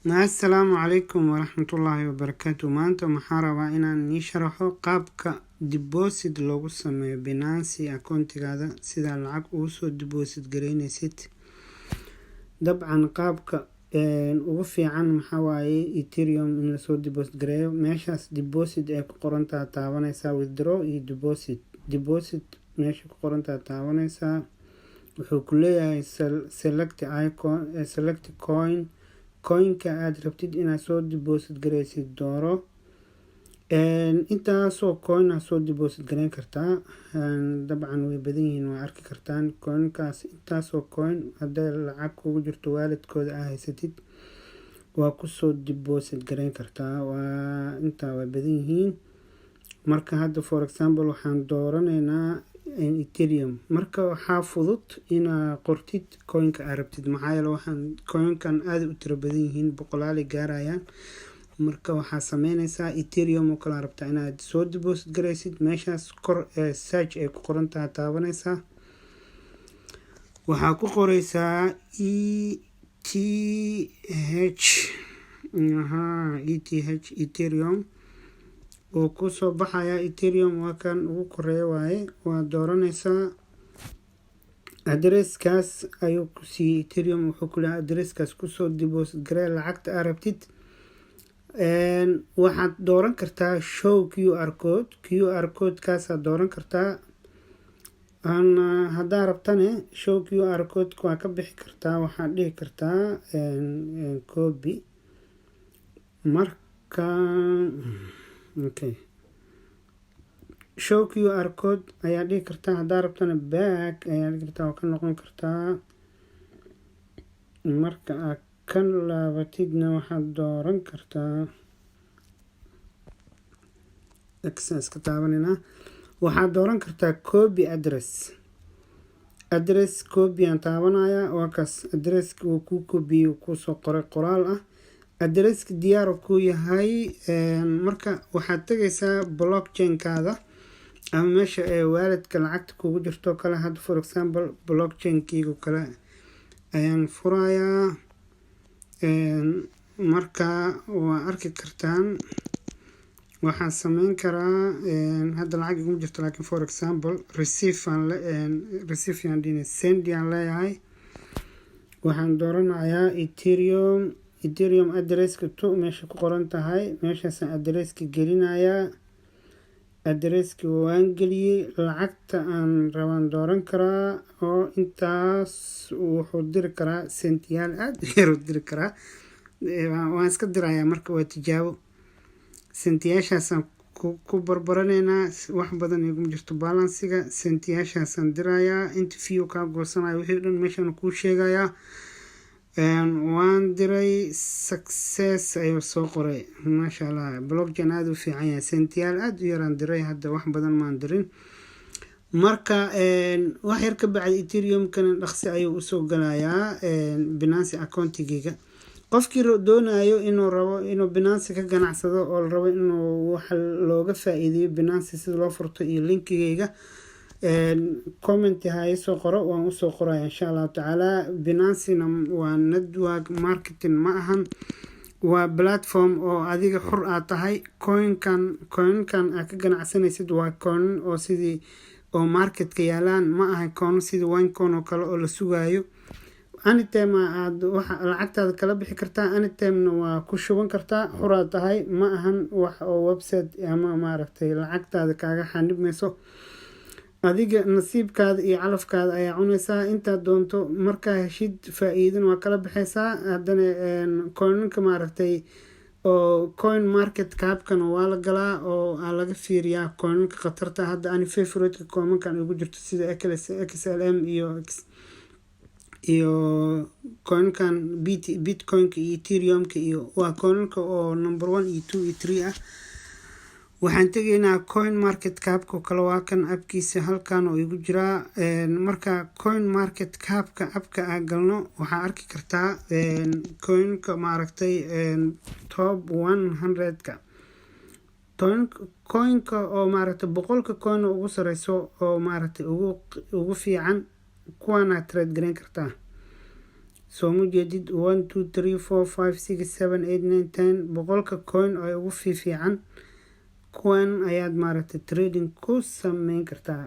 Assalaamu calaykum waraxmatullaahi wabarakaatu. Maanta waxaan rabaa inaan nii sharaxo qaabka deposit loogu sameeyo Binance akoontigaada, sida lacag ugu soo deposit gareynaysid. Dabcan qaabka ugu fiican maxaa waaye Ethereum in la soo deposit gareeyo. Meeshaas deposit ay ku qorantaa taabanaysaa, withdraw iyo deposit meesha ku qorantaa taabanaysaa. wuxuu ku leeyahay select coinka aad rabtid inaad soo deposit gareysid dooro. intaasoo coin aad soo deposit gareyn kartaa. dabcan way badan yihiin, waa arki kartaan coinkaas. intaasoo coin hadday lacag kugu jirto waalidkooda aa haysatid waa kusoo deposit gareyn kartaa. intaa way badan yihiin. marka hadda for example waxaan dooranaynaa Ethereum. marka waxaa fudud inaa qortid coinka aad rabtid, maxaa yeele waxaan coinkan aad u tiro badan yihiin, boqolaal gaarayaan. marka waxaa sameynaysaa Ethereum oo kala rabtaa inaad soo deposit gareysid. meeshaas kor search ay ku qorantahay taabanaysaa. waxaa ku qoreysaa ETH Ethereum oo kusoo baxaya. Ethereum waa kan ugu koreeya waaye. waa dooranaysaa adresskaas ayuu ku siiyey. Ethereum wuxuu ku leeyahay adresskaas kusoo deposit garee lacagta aad rabtid. waxaad dooran kartaa show QR code kaasaad dooran kartaa. haddaa rabtane show QR code waa ka bixi kartaa. waxaad dhihi kartaa copy. marka okay, show QR code ayaa dhihi kartaa. haddaa rabtana back ayaa dhihi kartaa, waa ka noqon kartaa. marka aad ka laabatidna waxaad dooran kartaa access ka taabanina. waxaad dooran kartaa copy address copy aan taabanaya. waa kaas adresska uu ku copy kusoo qoray qoraal ah. adresska diyaar ku yahay. marka waxaad tagaysaa blockchain-kaada ama meesha ee waalidka lacagta kugu jirto kale. hadda for example blockchain-kiigu kale ayaan furayaa. marka waa arki kartaan. waxaan sameyn karaa hadda lacag iguma jirto, laakiin for example receive aan dhine send aan leeyahay. waxaan dooranayaa Ethereum adresska to meesha ku qoran tahay. meeshaasaan adresska gelinayaa. adresska waan geliyey. lacagta aan rabaan dooran karaa oo intaas wuxuu diri karaa sentiyaal aad yar u diri karaa. waan iska dirayaa, marka waa tijaabo. sentiyaashaasaan ku barbaranaynaa. wax badan iguma jirto balansiga. sentiyaashaasaan dirayaa. inta view kaa goosanayo wixii dhan meeshaan kuu sheegayaa. waan diray success ayuu soo qoray. maasha allah, blockchain aad u fiican yahay. sentiyaal aad u yaraan diray, hadda wax badan maan dirin. marka wax yar ka bacdi Ethereum kana dhaqsi ayuu usoo galayaa Binance accountigeyga. qofkii doonayo inuu Binance ka ganacsado oo la rabo inuu wax looga faa'iideeyo Binance sida loo furto iyo linkigeyga, comment ha soo qoro, waan usoo qoraya insha Allah taala. Binance waa network marketing ma ahan, waa platform oo adiga xur aad tahay. coinkan aad ka ganacsanaysid waa coin oo sidii oo marketka yaalaan, ma aha coin sidii one coin oo kale oo la sugaayo. anytime aad waxa lacagtaada kala bixi kartaa, anytime waa ku shuban kartaa. xur aad tahay, ma ahan wax oo website ama maaragtay lacagtaada kaaga xanibmayso. adiga nasiibkaada iyo calafkaada ayaa cunaysaa intaad doonto. markaa heshid faa'iidin waa kala baxaysaa. haddana coinka maaragtay oo coin market capkan waa la galaa oo laga fiiriyaa coinka khatarta. hadda ani favorite coinkan ugu jirto sida XLM iyo coinkan Bitcoin-ka iyo Ethereum-ka iyo waa coinka oo number 1 iyo 2 iyo 3 ah. waxaan tegaynaa coin market capka kale. waa kan abkiisa halkan oo igu jiraa. marka coin market capka abka aan galno waxaa arki kartaa coinka maaragtay top 100ka coinka oo maaragtay 100ka coin ugu sareyso oo maaragtay ugu fiican kuwana trade gareyn kartaa. soo mujeedid 1 2 3 4 5 6 7 8 9 10 boqolka coin oo ugu fiican kuwan ayaad maaragtay trading ku sameyn kartaa.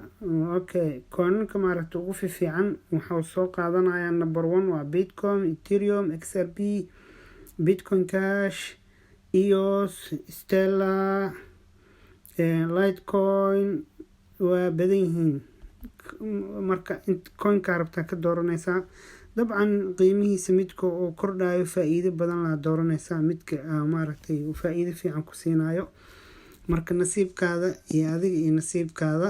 Okay, coinka maaragtay ugu fiican waxa soo qaadanaya number 1 waa Bitcoin, Ethereum, XRP, Bitcoin Cash, EOS, Stellar, Litecoin waa badan yihiin. marka coinka rabtaa ka dooranaysaa dabcan qiimihiisa midka oo kordhayo faa'iido badan la dooranaysaa midka maaragtay faa'iido fiican ku siinayo. marka nasiibkaada iyo adiga iyo nasiibkaada.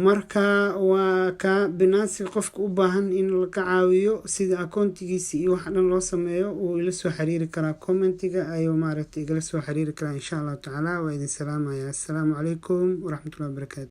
marka waa ka Binance qofka u baahan in la caawiyo sida akoontigiisa iyo wax dhan loo sameeyo oo ila soo xiriiri karaa commentiga ayuu maaragtay igala soo xiriiri karaa insha Allah taala. waa idin salaamaya. Assalaamu calaykum waraxmatullaahi wabarakaatuh.